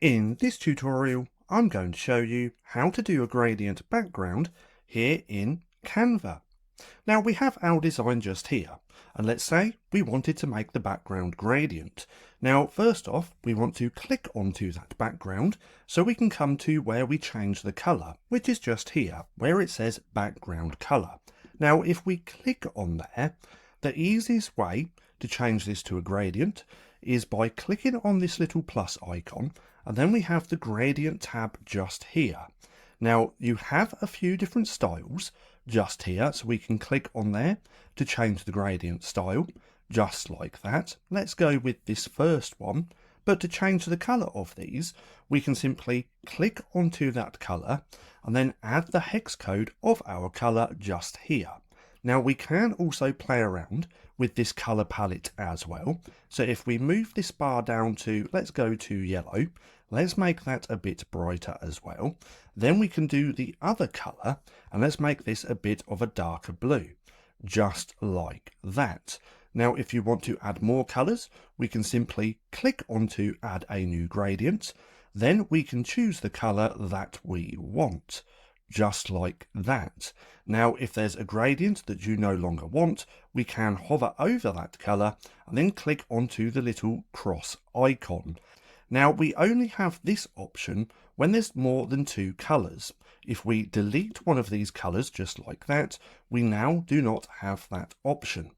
In this tutorial, I'm going to show you how to do a gradient background here in Canva. Now we have our design just here, and let's say we wanted to make the background gradient. Now first off, we want to click onto that background so we can come to where we change the colour, which is just here, where it says background colour. Now if we click on there, the easiest way to change this to a gradient is by clicking on this little plus icon, and then we have the gradient tab just here. Now you have a few different styles just here, so we can click on there to change the gradient style, just like that. Let's go with this first one, but to change the colour of these, we can simply click onto that colour and then add the hex code of our colour just here. Now we can also play around with this colour palette as well. So if we move this bar down to, let's go to yellow, let's make that a bit brighter as well. Then we can do the other colour and let's make this a bit of a darker blue, just like that. Now if you want to add more colours, we can simply click onto add a new gradient. Then we can choose the colour that we want, just like that. Now if there's a gradient that you no longer want, we can hover over that colour and then click onto the little cross icon. Now we only have this option when there's more than two colours. If we delete one of these colours just like that, we now do not have that option.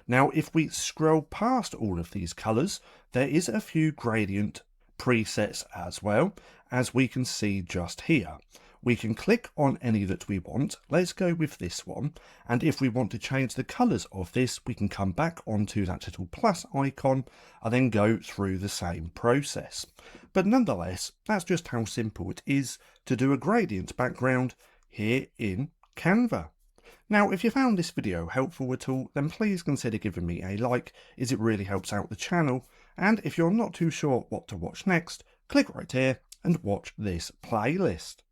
Now if we scroll past all of these colours, there is a few gradient presets as well, as we can see just here. We can click on any that we want. Let's go with this one. And if we want to change the colours of this, we can come back onto that little plus icon and then go through the same process. But nonetheless, that's just how simple it is to do a gradient background here in Canva. Now, if you found this video helpful at all, then please consider giving me a like, as it really helps out the channel. And if you're not too sure what to watch next, click right here and watch this playlist.